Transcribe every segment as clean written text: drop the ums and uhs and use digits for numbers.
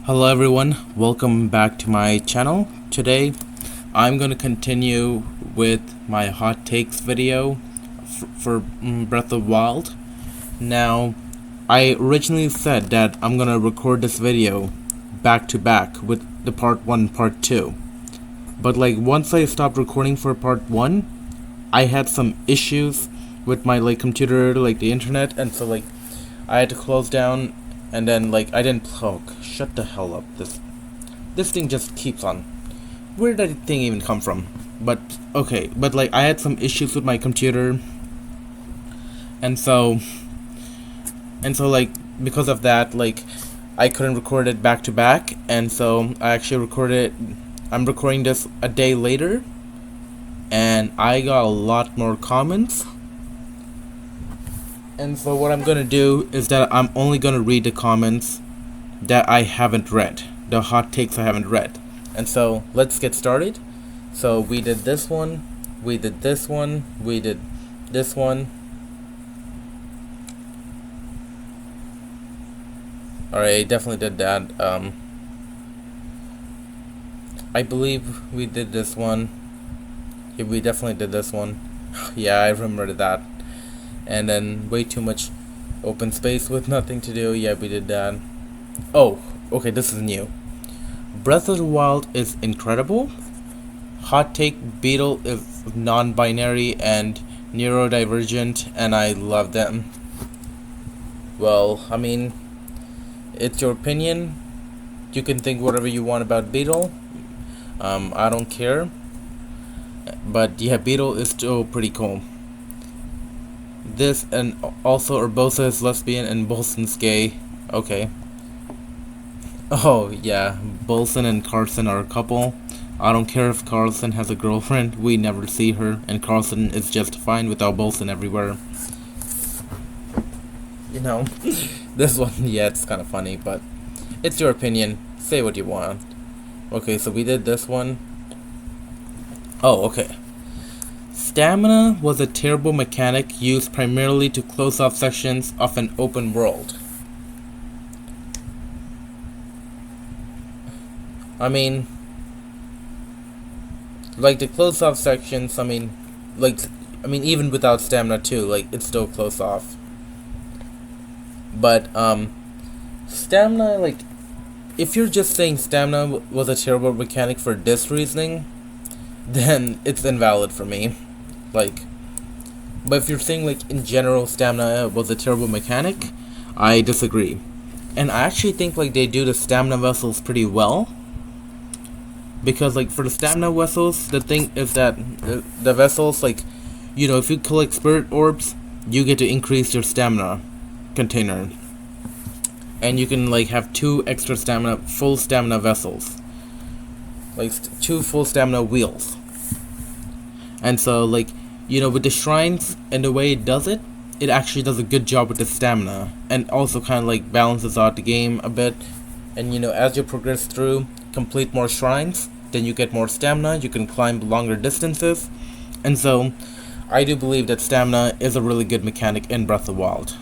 Hello everyone, welcome back to my channel. Today I'm going to continue with my hot takes video for Breath of the Wild. Now, I originally said that I'm going to record this video back to back with the part 1 and part 2. But once I stopped recording for part 1, I had some issues with my computer, the internet, and so I had to close down. And then I didn't shut the hell up. This thing just keeps on. Where did that thing even come from? But okay, but I had some issues with my computer. And so because of that, I couldn't record it back to back, and so I actually I'm recording this a day later, and I got a lot more comments. And so what I'm gonna do is that I'm only gonna read the comments that I haven't read, the hot takes I haven't read. And so let's get started. So we did this one, we did this one, we did this one. Alright, I definitely did that. I believe we did this one. Yeah, we definitely did this one. Yeah, I remember that. And then way too much open space with nothing to do. Yeah, we did that. Oh, okay, this is new. Breath of the Wild is incredible. Hot take, Beetle is non-binary and neurodivergent, and I love them. Well, I mean, it's your opinion. You can think whatever you want about Beetle. I don't care. But yeah, Beetle is still pretty cool. This and also Urbosa is lesbian and Bolson's gay. Okay. Oh yeah, Bolson and Carson are a couple. I don't care if Carlson has a girlfriend, we never see her, and Carlson is just fine without Bolson everywhere. You know, this one, yeah, it's kind of funny, but it's your opinion. Say what you want. Okay, so we did this one. Oh, okay. Stamina was a terrible mechanic used primarily to close off sections of an open world. I mean, the close off sections, I mean, even without stamina too, it's still close off. But, stamina, if you're just saying stamina was a terrible mechanic for this reasoning, then it's invalid for me. But if you're saying in general stamina was a terrible mechanic, I disagree. And I actually think they do the stamina vessels pretty well, because for the stamina vessels, the thing is that the vessels, if you collect spirit orbs, you get to increase your stamina container, and you can have 2 extra full stamina vessels, 2 full stamina wheels. And so with the shrines and the way it does it, it actually does a good job with the stamina, and also kind of balances out the game a bit. And as you progress through, complete more shrines, then you get more stamina, you can climb longer distances. And so I do believe that stamina is a really good mechanic in Breath of the Wild.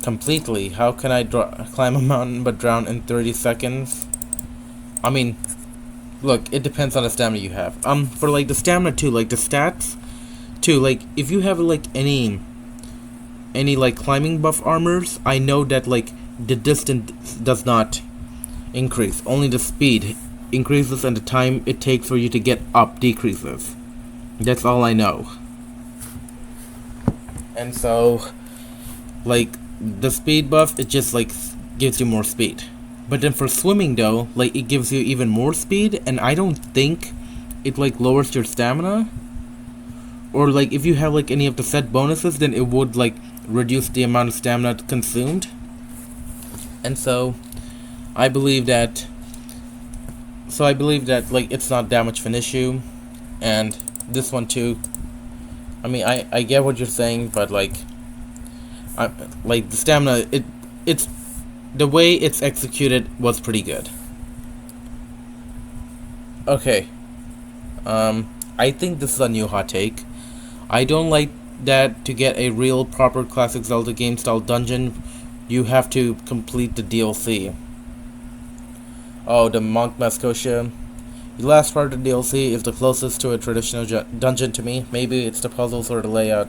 Completely. How can I climb a mountain but drown in 30 seconds? I mean, look, it depends on the stamina you have. For the stamina too, the stats too, if you have any climbing buff armors, I know that the distance does not increase, only the speed increases and the time it takes for you to get up decreases. That's all I know. And so the speed buff, it just gives you more speed. But then for swimming though, it gives you even more speed, and I don't think it lowers your stamina. Or if you have any of the set bonuses, then it would reduce the amount of stamina consumed. And so I believe that it's not that much of an issue. And this one too, I mean, I get what you're saying, but the stamina, it's the way it's executed was pretty good. Okay. I think this is a new hot take. I don't like that to get a real proper classic Zelda game style dungeon, you have to complete the DLC. Oh, the Monk Mascotia. The last part of the DLC is the closest to a traditional dungeon to me. Maybe it's the puzzles or the layout,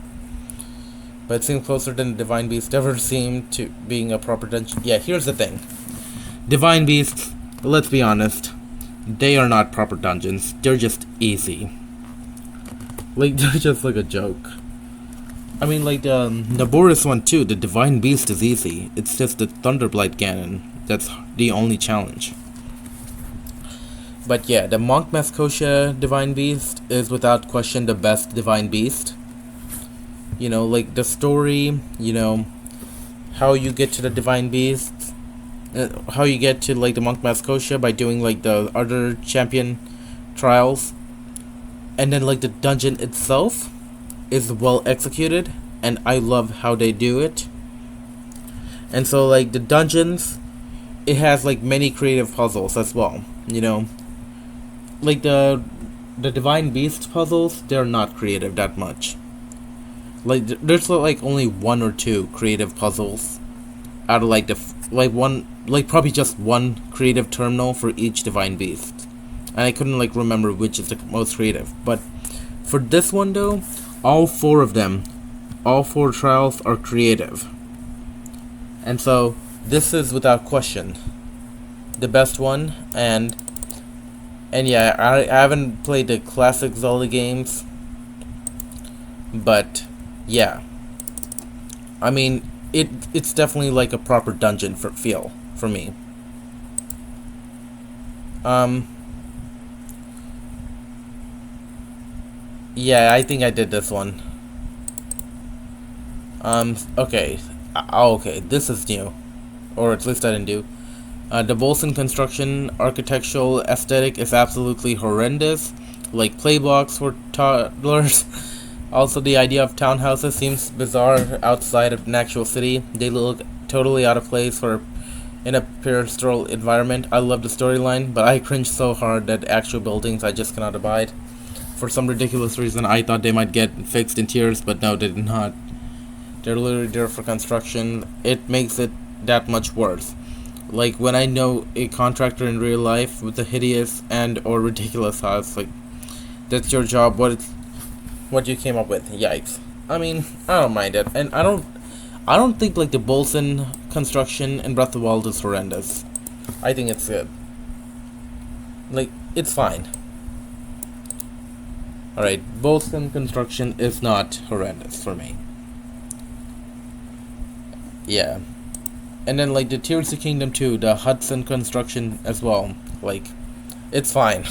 but it seems closer than the Divine Beast ever seemed to being a proper dungeon. Yeah, here's the thing. Divine Beasts, let's be honest, they are not proper dungeons. They're just easy. Like, they're just like a joke. I mean, like, the Boris one too, the Divine Beast is easy. It's just the Thunderblight Ganon that's the only challenge. But yeah, the Monk Mascotia Divine Beast is without question the best Divine Beast. You know, like the story, you know, how you get to the Divine Beast, how you get to like the Monk Mascotia by doing like the other champion trials, and then like the dungeon itself is well executed, and I love how they do it. And so like the dungeons, it has like many creative puzzles as well, you know. Like the Divine Beast puzzles, they're not creative that much. Like there's like only one or two creative puzzles out of like probably just one creative terminal for each Divine Beast, and I couldn't like remember which is the most creative. But for this one though, all four of them, all four trials are creative, and so this is without question the best one. And yeah, I haven't played the classic Zelda games, but yeah, I mean it's definitely like a proper dungeon feel for me. Yeah, I think I did this one. Okay. Okay, this is new, or at least I didn't do. The Bolson construction architectural aesthetic is absolutely horrendous, like play blocks for toddlers. Also, the idea of townhouses seems bizarre outside of an actual city. They look totally out of place in a pastoral environment. I love the storyline, but I cringe so hard that actual buildings I just cannot abide. For some ridiculous reason, I thought they might get fixed in tiers, but no, they did not. They're literally there for construction. It makes it that much worse. Like when I know a contractor in real life with a hideous and or ridiculous house, like that's your job. What you came up with? Yikes! I mean, I don't mind it, and I don't think like the Bolson construction in Breath of the Wild is horrendous. I think it's good. Like it's fine. All right, Bolson construction is not horrendous for me. Yeah. And then like the Tears of the Kingdom 2, the Hudson construction as well. Like, it's fine.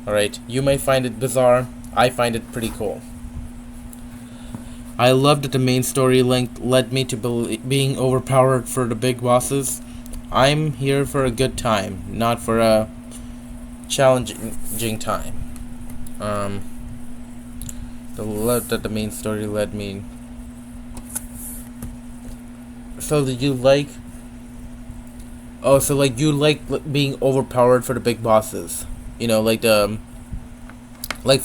Alright, you may find it bizarre. I find it pretty cool. I love that the main story link led me to being overpowered for the big bosses. I'm here for a good time, not for a challenging time. The love that the main story led me. So did you like? Oh, so like you like being overpowered for the big bosses? You know, like for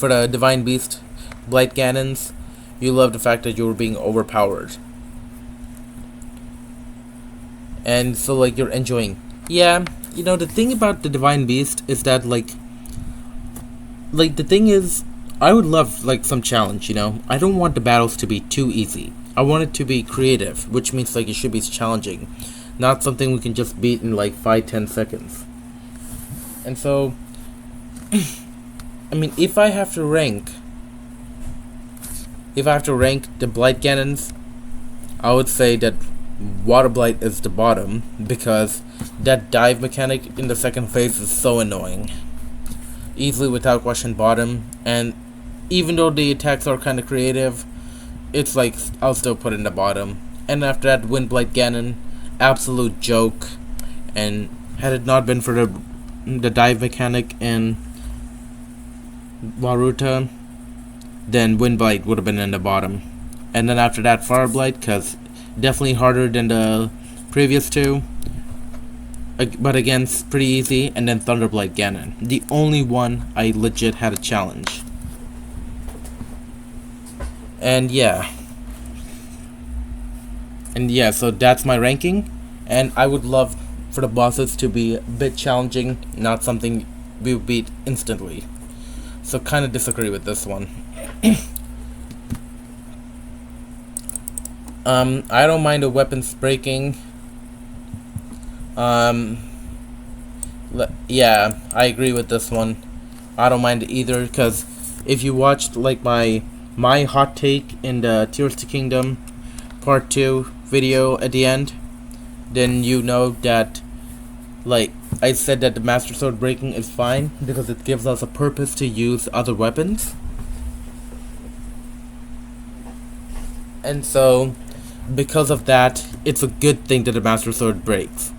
the Divine Beast, Blight Ganons. You love the fact that you were being overpowered, and so like you're enjoying. Yeah, you know the thing about the Divine Beast is that like the thing is, I would love like some challenge. You know, I don't want the battles to be too easy. I want it to be creative, which means like it should be challenging, not something we can just beat in like 5-10 seconds. And so, I mean, if I have to rank the Blight Ganons, I would say that Water Blight is the bottom, because that dive mechanic in the second phase is so annoying. Easily without question bottom, and even though the attacks are kind of creative, it's like I'll still put it in the bottom. And after that, Windblight Ganon, absolute joke. And had it not been for the dive mechanic in Waruta, then Windblight would have been in the bottom. And then after that, Fireblight, because definitely harder than the previous two, but again, it's pretty easy. And then Thunderblight Ganon, the only one I legit had a challenge. And yeah, so that's my ranking, and I would love for the bosses to be a bit challenging, not something we beat instantly. So kind of disagree with this one. I don't mind the weapons breaking. Yeah, I agree with this one. I don't mind it either, because if you watched like my hot take in the Tears to Kingdom Part 2 video at the end, then you know that like I said that the Master Sword breaking is fine because it gives us a purpose to use other weapons. And so because of that, it's a good thing that the Master Sword breaks.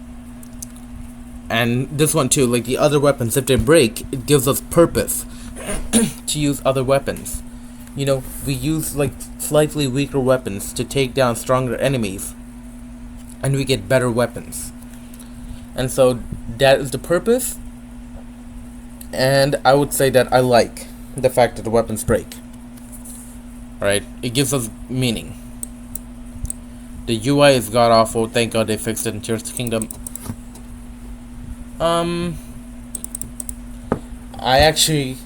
And this one too, like the other weapons, if they break, it gives us purpose to use other weapons. You know, we use like slightly weaker weapons to take down stronger enemies, and we get better weapons. And so that is the purpose, and I would say that I like the fact that the weapons break. Alright, it gives us meaning. The UI is god awful, thank god they fixed it in Tears of the Kingdom. I actually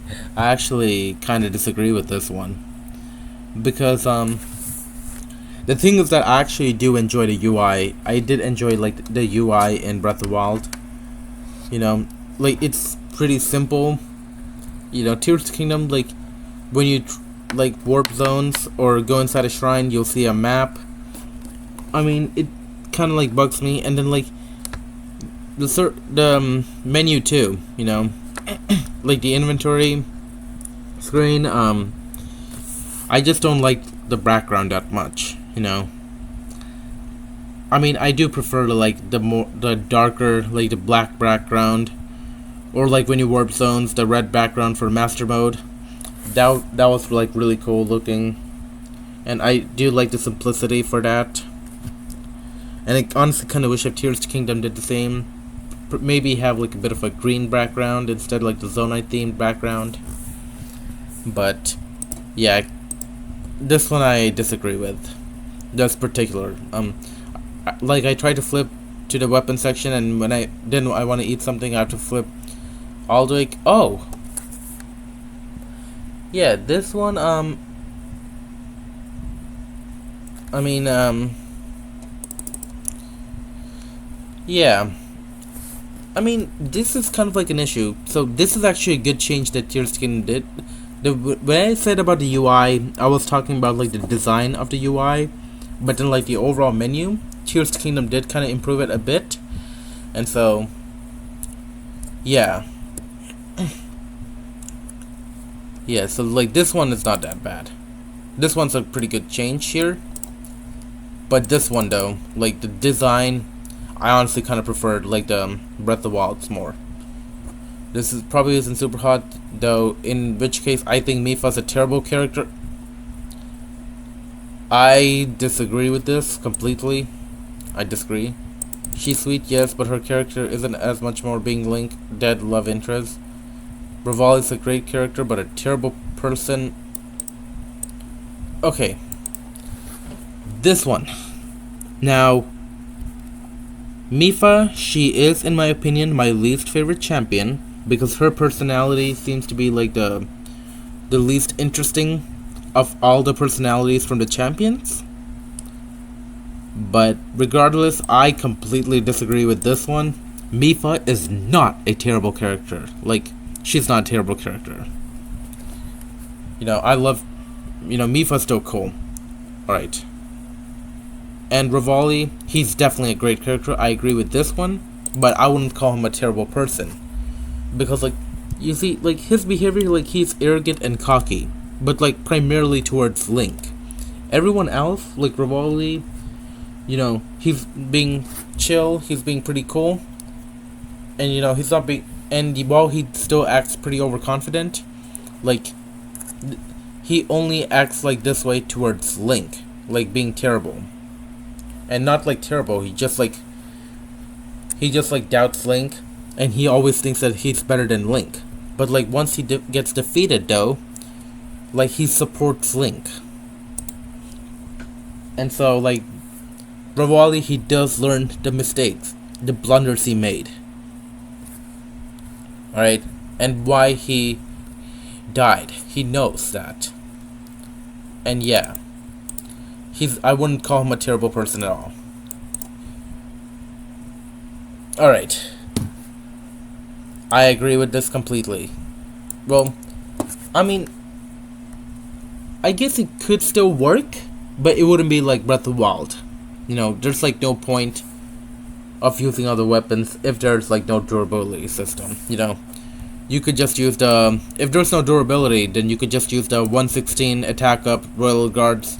kind of disagree with this one, because the thing is that I actually do enjoy the UI. I did enjoy like the UI in Breath of the Wild. You know, like it's pretty simple. You know, Tears of the Kingdom, like when you like warp zones or go inside a shrine, you'll see a map. I mean, it kind of like bugs me, and then like the menu too, you know, like the inventory screen. I just don't like the background that much, you know. I mean, I do prefer to like the darker, like the black background, or like when you warp zones, the red background for master mode. That was like really cool looking, and I do like the simplicity for that. And I honestly kind of wish if Tears of the Kingdom did the same. Maybe have like a bit of a green background instead of like the Zonite themed background. But yeah, this one I disagree with. That's particular. Like I tried to flip to the weapon section, and when I want to eat something, I have to flip all the way. Oh, yeah, this one. I mean, yeah. I mean, this is kind of like an issue. So this is actually a good change that Tears of the Kingdom did. When I said about the UI, I was talking about like the design of the UI, but then like the overall menu, Tears of the Kingdom did kind of improve it a bit. And so, yeah. Yeah, so like this one is not that bad. This one's a pretty good change here. But this one though, like the design, I honestly kind of preferred like the Breath of the Wild more. This is probably isn't super hot though, in which case I think Mipha's a terrible character. I disagree with this completely. I disagree. She's sweet, yes, but her character isn't as much more being Link, dead love interest. Braval is a great character, but a terrible person. Okay. This one. Now, Mipha, she is, in my opinion, my least favorite champion, because her personality seems to be like the least interesting of all the personalities from the champions. But regardless, I completely disagree with this one. Mipha is not a terrible character. Like, she's not a terrible character. You know, I love, you know, Mipha's still cool. Alright. And Revali, he's definitely a great character. I agree with this one, but I wouldn't call him a terrible person. Because, like, you see, like, his behavior, like, he's arrogant and cocky, but, like, primarily towards Link. Everyone else, like Revali, you know, he's being chill, he's being pretty cool, and, you know, he's not being, and while he still acts pretty overconfident, like, he only acts like this way towards Link, like being terrible. And not like terrible, he just like doubts Link, and he always thinks that he's better than Link. But like once he gets defeated though, like he supports Link. And so like Revali, he does learn the mistakes. the blunders he made. Alright? And why he died. He knows that. And yeah. I wouldn't call him a terrible person at all. Alright. I agree with this completely. Well, I mean, I guess it could still work, but it wouldn't be like Breath of the Wild. You know, there's like no point of using other weapons if there's like no durability system, you know. You could just use the, if there's no durability, then you could just use the 116 attack up Royal Guards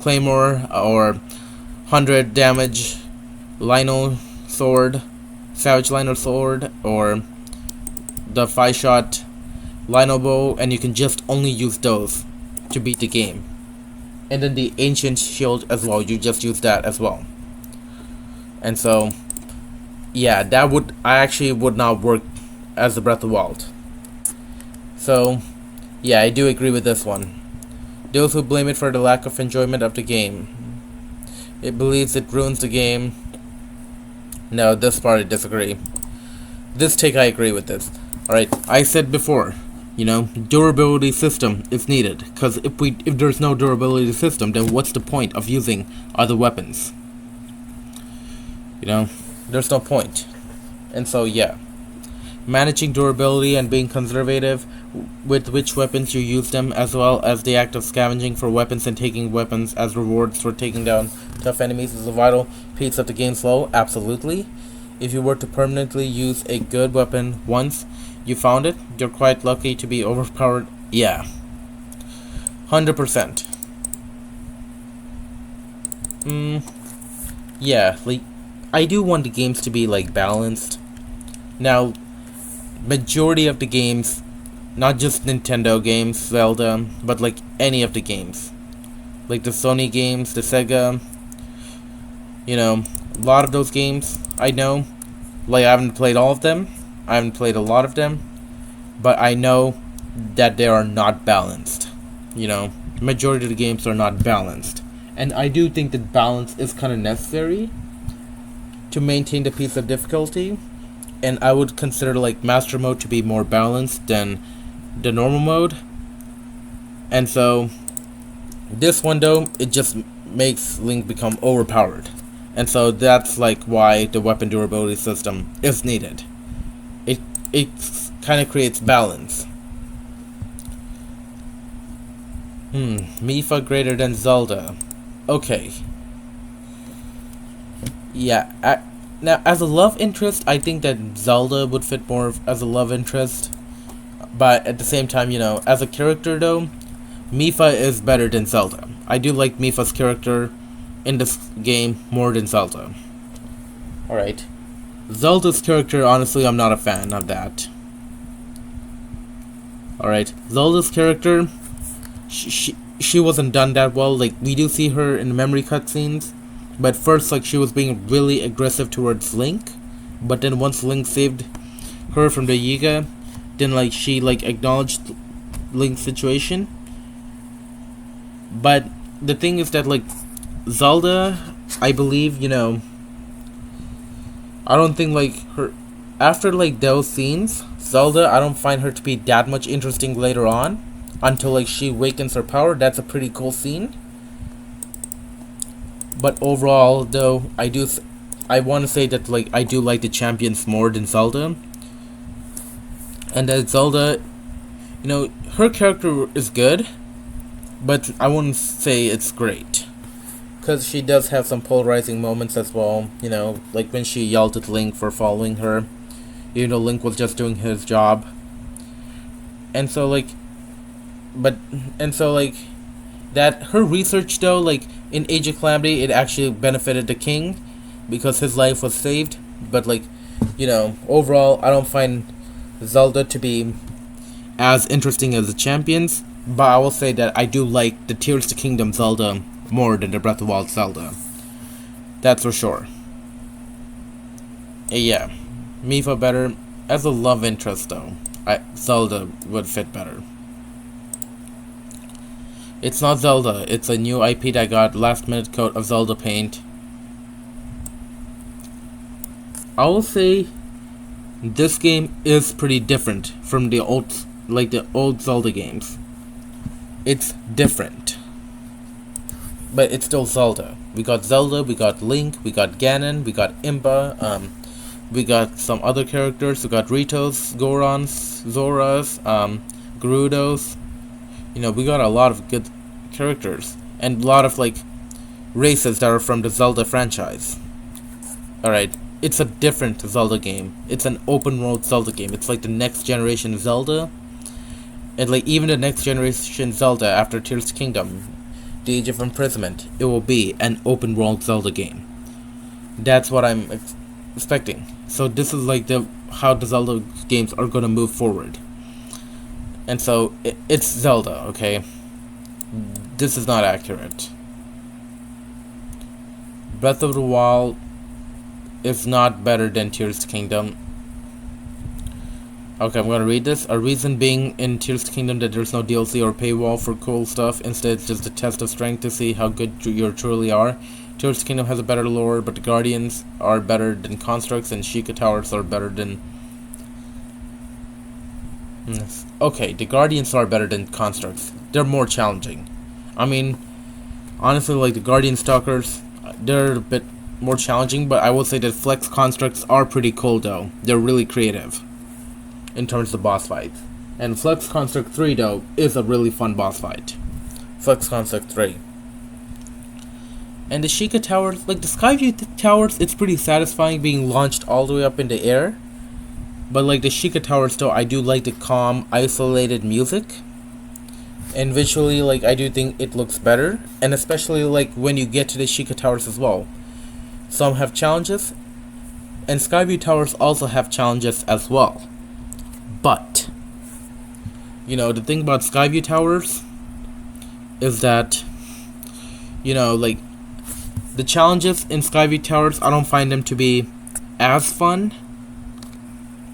Claymore, or 100 damage Lino Sword, Savage Lino Sword, or the 5-shot Lino Bow, and you can just only use those to beat the game. And then the Ancient Shield as well, you just use that as well. And so, yeah, that would, I actually would not work as the Breath of the Wild. So, yeah, I do agree with this one. Those who blame it for the lack of enjoyment of the game. It believes it ruins the game. No, this part I disagree. This take I agree with this. Alright, I said before, you know, durability system is needed. Because if there's no durability system, then what's the point of using other weapons? You know, there's no point. And so, yeah. Managing durability and being conservative with which weapons you use them, as well as the act of scavenging for weapons and taking weapons as rewards for taking down tough enemies is a vital piece of the game's flow. Absolutely. If you were to permanently use a good weapon once you found it, you're quite lucky to be overpowered. Yeah. 100%. Yeah, like, I do want the games to be, like, balanced. Now, majority of the games, not just Nintendo games, Zelda, but like any of the games, like the Sony games, the Sega, you know, a lot of those games, I know, like I haven't played all of them, I haven't played a lot of them, but I know that they are not balanced, you know, majority of the games are not balanced, and I do think that balance is kind of necessary to maintain the piece of difficulty. And I would consider like Master Mode to be more balanced than the normal mode. And so this one though, it just makes Link become overpowered. And so that's like why the weapon durability system is needed. It kind of creates balance. Mipha greater than Zelda. Okay. Yeah, now, as a love interest, I think that Zelda would fit more as a love interest. But at the same time, you know, as a character though, Mipha is better than Zelda. I do like Mipha's character in this game more than Zelda. Alright. Zelda's character, honestly, I'm not a fan of that. Alright. Zelda's character, she wasn't done that well. Like, we do see her in memory cutscenes. But first, like, she was being really aggressive towards Link. But then once Link saved her from the Yiga, then, like, she, like, acknowledged Link's situation. But the thing is that, like, Zelda, I believe, you know, I don't think, like, her, after, like, those scenes, Zelda, I don't find her to be that much interesting later on. Until, like, she awakens her power. That's a pretty cool scene. But overall, though, I want to say that, like, I do like the champions more than Zelda. And that Zelda, you know, her character is good, but I wouldn't say it's great. Because she does have some polarizing moments as well, you know, like when she yelled at Link for following her, even though Link was just doing his job. And so, like, that her research though, like in Age of Calamity, it actually benefited the king because his life was saved. But like, you know, overall, I don't find Zelda to be as interesting as the champions. But I will say that I do like the Tears to Kingdom Zelda more than the Breath of the Wild Zelda. That's for sure. Yeah, Mipha better as a love interest though. Zelda would fit better. It's not Zelda, it's a new IP that got last minute coat of Zelda paint. I will say this game is pretty different from the old Zelda games. It's different, but it's still Zelda. We got Link, we got Ganon, we got Impa, we got some other characters. We got Ritos, Gorons, Zoras, Gerudos. We got a lot of good characters and a lot of races that are from the Zelda franchise. Alright, it's a different Zelda game. It's an open world Zelda game. It's like the next generation Zelda. And even the next generation Zelda after Tears of the Kingdom, the Age of Imprisonment, it will be an open world Zelda game. That's what I'm expecting. So this is how the Zelda games are gonna move forward. And so it's Zelda, okay? This is not accurate. Breath of the Wild is not better than Tears of the Kingdom. Okay, I'm gonna read this. A reason being in Tears of the Kingdom that there's no DLC or paywall for cool stuff. Instead, it's just a test of strength to see how good you truly are. Tears of the Kingdom has a better lore, but the Guardians are better than Constructs, and Sheikah Towers are better than... Okay, the Guardians are better than Constructs. They're more challenging. I mean, honestly, the Guardian Stalkers, they're a bit more challenging, but I will say that Flex Constructs are pretty cool, though. They're really creative in terms of boss fights. And Flex Construct 3, though, is a really fun boss fight. Flex Construct 3. And the Sheikah Towers, the Skyview Towers, it's pretty satisfying being launched all the way up in the air. But the Sheikah Towers, though, I do like the calm, isolated music. And visually, I do think it looks better. And especially, when you get to the Sheikah Towers as well. Some have challenges. And Skyview Towers also have challenges as well. But, the thing about Skyview Towers is that, the challenges in Skyview Towers, I don't find them to be as fun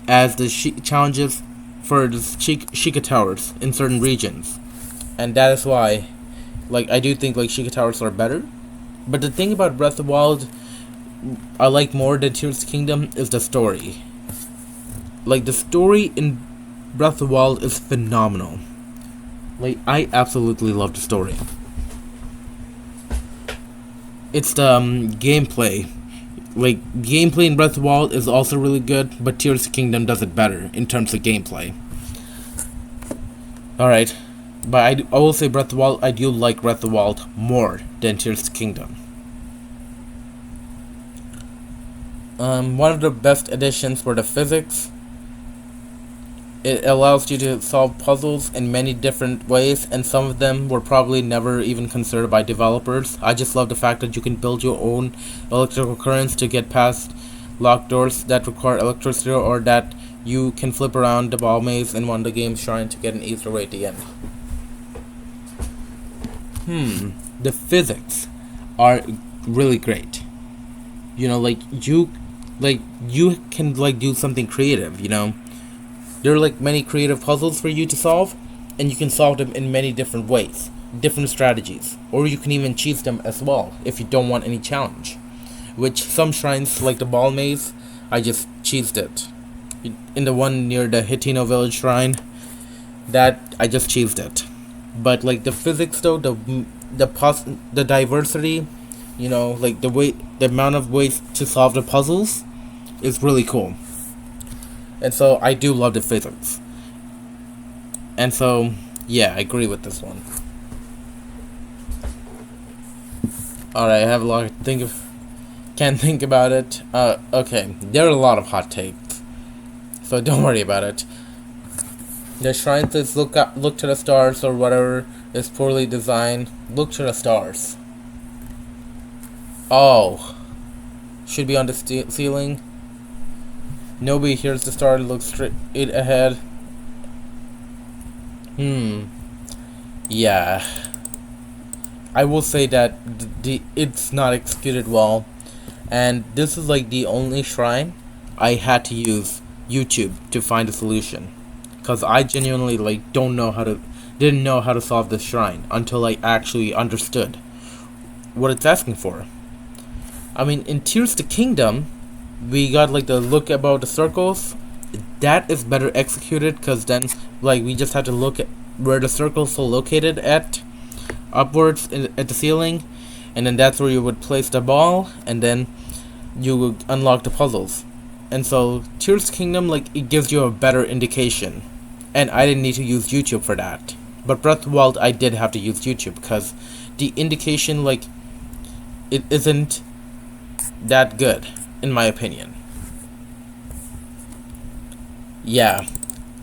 as the challenges for the Sheikah Towers in certain regions. And that is why, I do think, Sheikah Towers are better. But the thing about Breath of the Wild I like more than Tears of the Kingdom is the story. The story in Breath of the Wild is phenomenal. I absolutely love the story. It's the gameplay. Gameplay in Breath of the Wild is also really good, but Tears of the Kingdom does it better in terms of gameplay. Alright, but I will say Breath of the Wild, I do like Breath of the Wild more than Tears of the Kingdom. One of the best additions for the physics. It allows you to solve puzzles in many different ways, and some of them were probably never even considered by developers. I just love the fact that you can build your own electrical currents to get past locked doors that require electricity, or that you can flip around the ball maze in one of the game's shrine to get an Easter way at the end. The physics are really great. You can do something creative, There are many creative puzzles for you to solve, and you can solve them in many different ways, different strategies, or you can even cheese them as well if you don't want any challenge. Which some shrines, like the ball maze, I just cheesed it. In the one near the Hitino village shrine, that I just cheesed it. But the physics though, the diversity, the amount of ways to solve the puzzles is really cool. And so I do love the physics. And so, yeah, I agree with this one. Alright, I have a lot to can't think about it. Okay, there are a lot of hot takes, so don't worry about it. The shrine says look to the stars, or whatever is poorly designed. Look to the stars. Oh, should be on the ceiling. Nobody hears the star, looks straight ahead. Yeah. I will say that it's not executed well. And this is the only shrine I had to use YouTube to find a solution. Cause I genuinely didn't know how to solve this shrine until I actually understood what it's asking for. I mean, in Tears of the Kingdom, we got like the look about the circles. That is better executed because then like we just have to look at where the circles are located at upwards at the ceiling, and then that's where you would place the ball, and then you would unlock the puzzles. And so Tears Kingdom, like, it gives you a better indication, and I didn't need to use YouTube for that. But Breath of the Wild, I did have to use YouTube because the indication, like, it isn't that good in my opinion. Yeah,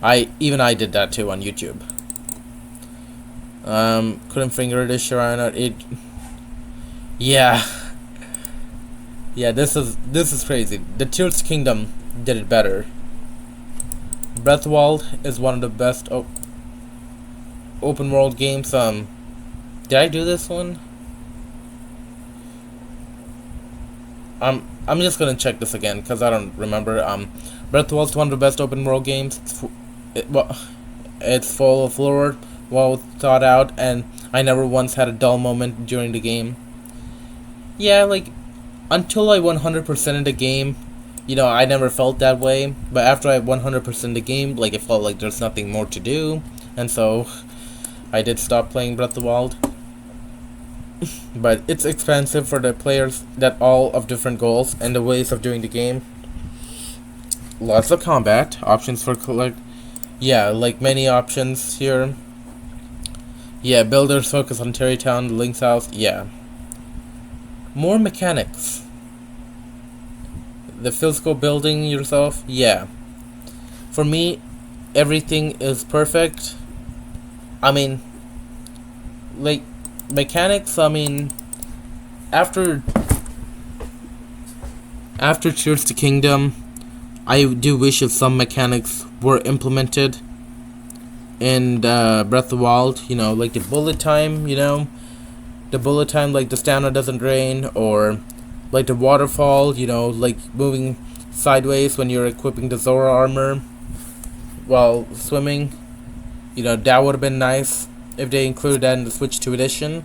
I did that too on YouTube. Couldn't finger the shrine or it. Yeah, yeah. This is crazy. The Tears Kingdom did it better. Breath of the Wild is one of the best open world games. Did I do this one? I'm just gonna check this again because I don't remember. Breath of the Wild is one of the best open world games. It's full of lore, well thought out, and I never once had a dull moment during the game. Yeah, like, until I 100% in the game, I never felt that way. But after I 100% the game, like, it felt like there's nothing more to do, and so I did stop playing Breath of the Wild. But it's expensive for the players that all of different goals and the ways of doing the game. Lots of combat options for collect. Yeah, like many options here. Yeah, builders focus on Terrytown, Link's house. Yeah. More mechanics. The physical building yourself. Yeah. For me, everything is perfect. I mean, like, mechanics, I mean, after Tears to Kingdom, I do wish if some mechanics were implemented in Breath of the Wild, like the bullet time, like the stamina doesn't drain, or like the waterfall, like moving sideways when you're equipping the Zora armor while swimming. That would have been nice if they included that in the Switch 2 edition.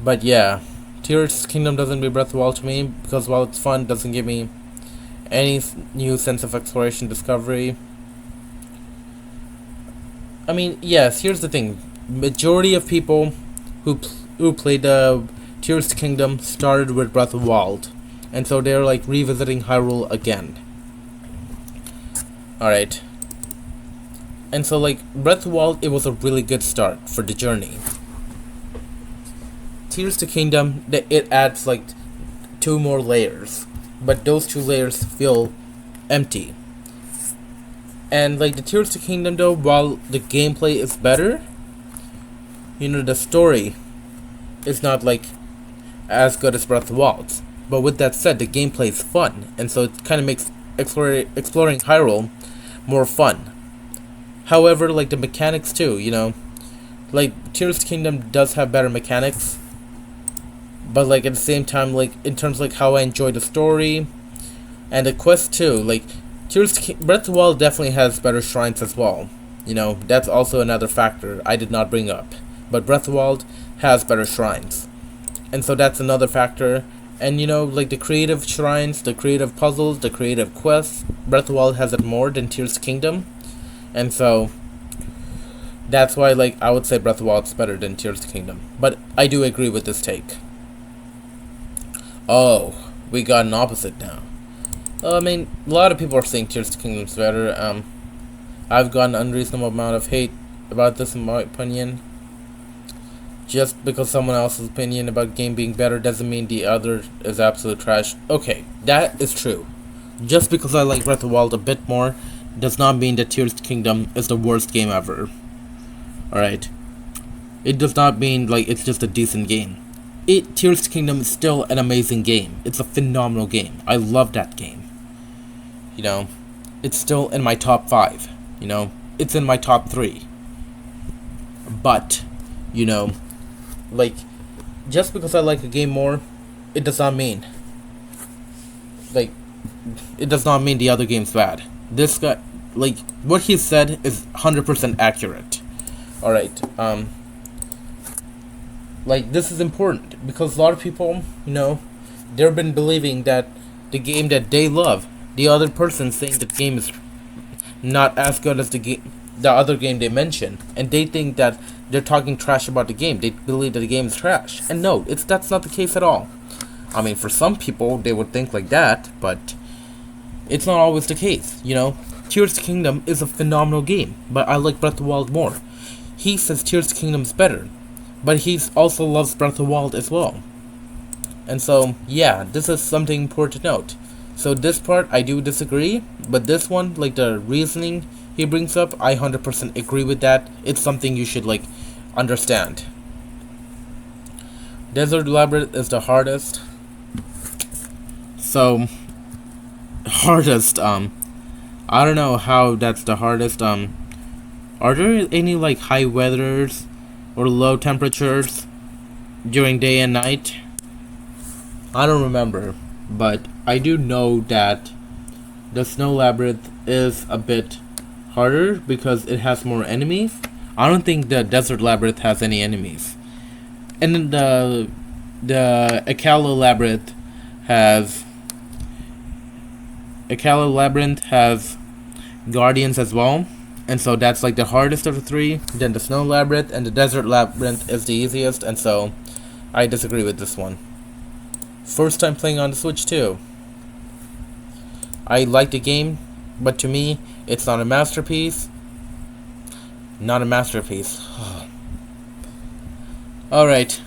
But yeah, Tears Kingdom doesn't be Breath of the Wild to me because while it's fun, it doesn't give me any new sense of exploration, discovery. I mean, yes, here's the thing. Majority of people who played Tears Kingdom started with Breath of the Wild, and so they're like revisiting Hyrule again. Alright. And so, like, Breath of the Wild, it was a really good start for the journey. Tears to Kingdom, it adds, like, 2 more layers. But those 2 layers feel empty. And, like, the Tears to Kingdom, though, while the gameplay is better, the story is not, like, as good as Breath of the Wild. But with that said, the gameplay is fun. And so it kind of makes exploring Hyrule more fun. However, like, the mechanics too, like, Tears of the Kingdom does have better mechanics, but, like, at the same time, like, in terms of, like, how I enjoy the story and the quest too, like, Breath of the Wild definitely has better shrines as well. That's also another factor I did not bring up, but Breath of the Wild has better shrines, and so that's another factor. And like, the creative shrines, the creative puzzles, the creative quests, Breath of the Wild has it more than Tears of the Kingdom. And so that's why, like, I would say Breath of the Wild is better than Tears of the Kingdom. But I do agree with this take. Oh, we got an opposite now. I mean, a lot of people are saying Tears of the Kingdom is better. I've got an unreasonable amount of hate about this, in my opinion. Just because someone else's opinion about game being better doesn't mean the other is absolute trash. Okay, that is true. Just because I like Breath of the Wild a bit more does not mean that Tears of the Kingdom is the worst game ever. Alright. It does not mean, like, it's just a decent game. Tears of the Kingdom is still an amazing game. It's a phenomenal game. I love that game. It's still in my top 5. It's in my top 3. But, like, just because I like a game more, it does not mean, like, it does not mean the other game's bad. This guy, like, what he said is 100% accurate. Alright, like, this is important because a lot of people, they've been believing that the game that they love. The other person saying that the game is not as good as the other game they mentioned, and they think that they're talking trash about the game. They believe that the game is trash, and no, that's not the case at all. I mean, for some people they would think like that, but it's not always the case. Tears of the Kingdom is a phenomenal game, but I like Breath of the Wild more. He says Tears of the Kingdom is better, but he also loves Breath of the Wild as well. And so, yeah, this is something important to note. So this part, I do disagree, but this one, like the reasoning he brings up, I 100% agree with that. It's something you should, understand. Desert Labyrinth is the hardest. So, hardest, I don't know how that's the hardest. Are there any, high weathers or low temperatures during day and night? I don't remember, but I do know that the Snow Labyrinth is a bit harder because it has more enemies. I don't think the Desert Labyrinth has any enemies. And then the Akala Labyrinth has guardians as well. And so that's the hardest of the three. Then the Snow Labyrinth and the Desert Labyrinth is the easiest, and so I disagree with this one. First time playing on the Switch too. I like the game, but to me, it's not a masterpiece. Not a masterpiece. All right,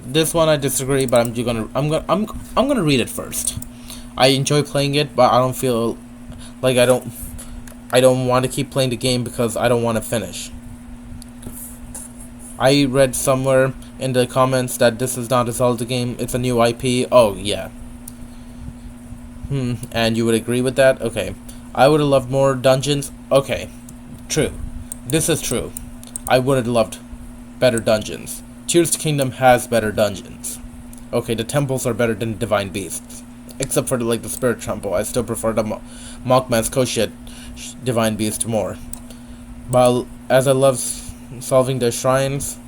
this one I disagree, but I'm gonna read it first. I enjoy playing it, but I don't feel like I don't want to keep playing the game because I don't want to finish. I read somewhere in the comments that this is not a Zelda game, it's a new IP. Oh, yeah. And you would agree with that? Okay. I would have loved more dungeons. Okay. True. This is true. I would have loved better dungeons. Tears of the Kingdom has better dungeons. Okay, the temples are better than Divine Beasts. Except for the Spirit Temple. I still prefer the Mockman's Koshit Divine Beast more. But as I love solving the shrines,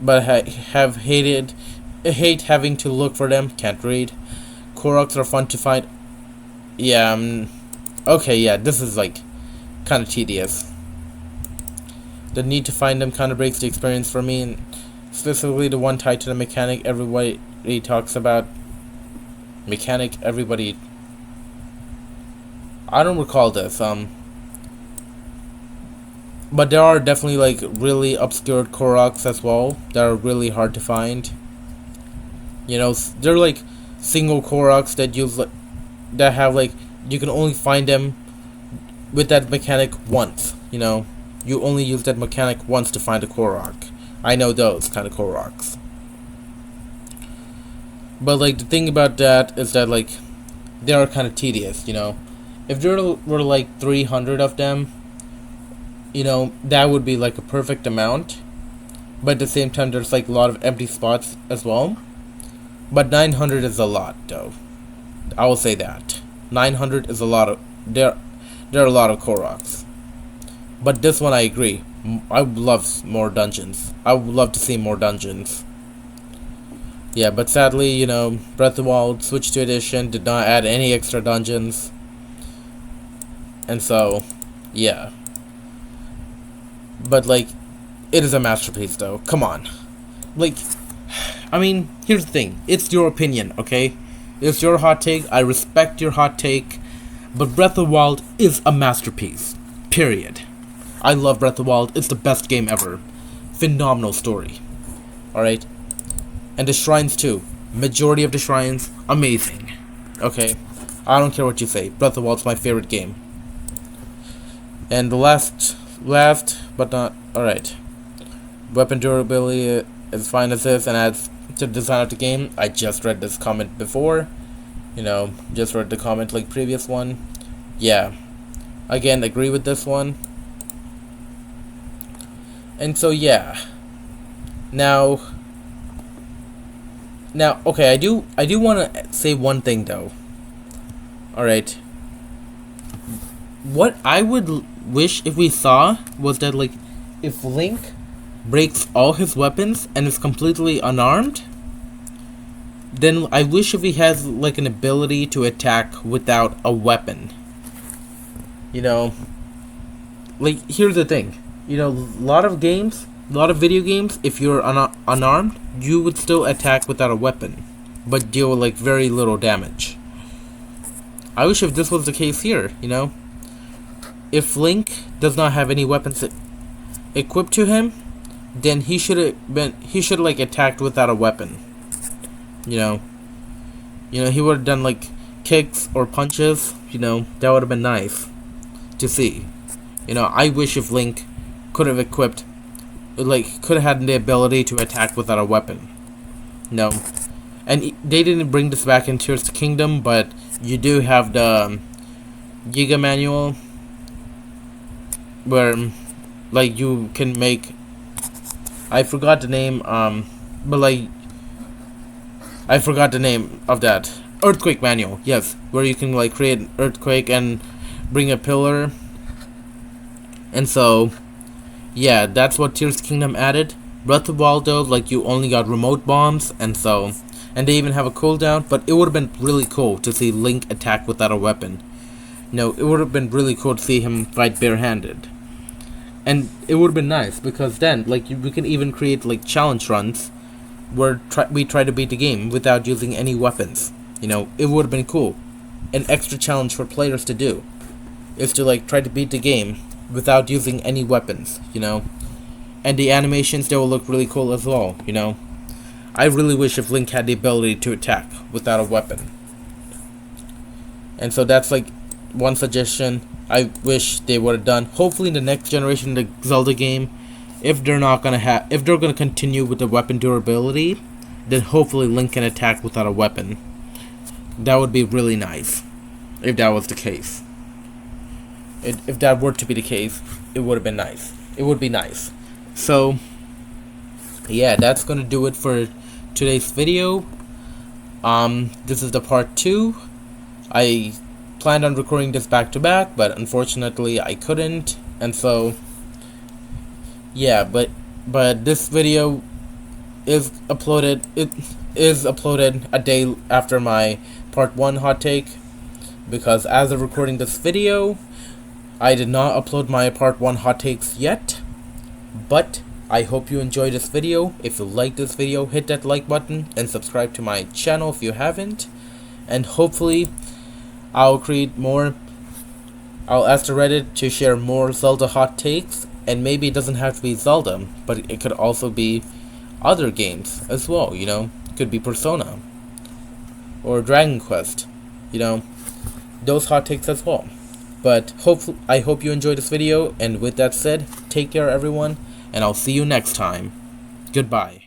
but I hate having to look for them. Can't read. Koroks are fun to find. Yeah, okay, yeah, this is kind of tedious. The need to find them kind of breaks the experience for me, and specifically the one tied to the mechanic everybody talks about. Everybody. I don't recall this. But there are definitely really obscure Koroks as well that are really hard to find. They're single Koroks that that have you can only find them with that mechanic once. You only use that mechanic once to find a Korok. I know those kind of Koroks. But the thing about that is that they are kind of tedious. If there were 300 of them, that would be a perfect amount. But at the same time, there's a lot of empty spots as well. But 900 is a lot, though. I will say that 900 is a lot of there are a lot of Koroks. But this one, I agree. I would love more dungeons. I would love to see more dungeons. Yeah, but sadly, Breath of the Wild Switch 2 Edition did not add any extra dungeons. And so, yeah. But it is a masterpiece, though. Come on. I mean, here's the thing. It's your opinion, okay? It's your hot take. I respect your hot take. But Breath of the Wild is a masterpiece. Period. I love Breath of the Wild. It's the best game ever. Phenomenal story. Alright? And the shrines, too. Majority of the shrines, amazing. Okay? I don't care what you say. Breath of the Wild's my favorite game. And the last but not... Alright. Weapon durability is fine as is and adds to the design of the game. I just read this comment before. Just read the comment previous one. Yeah. Again, agree with this one. And so, yeah. Now, okay, I do want to say one thing, though. Alright. What I would wish if we saw was that, if Link breaks all his weapons and is completely unarmed, then I wish if he has like an ability to attack without a weapon. You know, like here's the thing. You know, a lot of games, a lot of video games, if you're unarmed, you would still attack without a weapon, but deal like very little damage. I wish if this was the case here, you know. If Link does not have any weapons equipped to him, then he should like attacked without a weapon. You know, he would have done like kicks or punches. You know, that would have been nice to see. You know, I wish if Link could have equipped, like, could have had the ability to attack without a weapon. No, and they didn't bring this back in Tears of the Kingdom, but you do have the Giga manual where, like, you can make. I forgot the name. But like, I forgot the name of that earthquake manual. Yes, where you can like create an earthquake and bring a pillar. And so, yeah, that's what Tears of the Kingdom added. Breath of the Wild though, like you only got remote bombs, and they even have a cooldown. But it would have been really cool to see Link attack without a weapon. No, it would have been really cool to see him fight barehanded. And it would have been nice because then, like, we can even create like challenge runs where we try to beat the game without using any weapons. You know, it would have been cool. An extra challenge for players to do is to like try to beat the game without using any weapons. You know, and the animations, they will look really cool as well. You know, I really wish if Link had the ability to attack without a weapon. And so that's like one suggestion I wish they would have done. Hopefully in the next generation of the Zelda game, if they're gonna continue with the weapon durability, then hopefully Link can attack without a weapon. That would be really nice if that was the case. If that were to be the case, it would have been nice. It would be nice. So yeah, that's gonna do it for today's video. This is the part 2. I planned on recording this back to back, but unfortunately I couldn't, and so yeah, but this video is uploaded. It is uploaded a day after my part 1 hot take, because as of recording this video, I did not upload my part 1 hot takes yet. But I hope you enjoyed this video. If you like this video, hit that like button and subscribe to my channel if you haven't, and hopefully I'll create more. I'll ask the Reddit to share more Zelda hot takes, and maybe it doesn't have to be Zelda, but it could also be other games as well, you know. It could be Persona or Dragon Quest, you know, those hot takes as well. But I hope you enjoyed this video, and with that said, take care everyone, and I'll see you next time. Goodbye.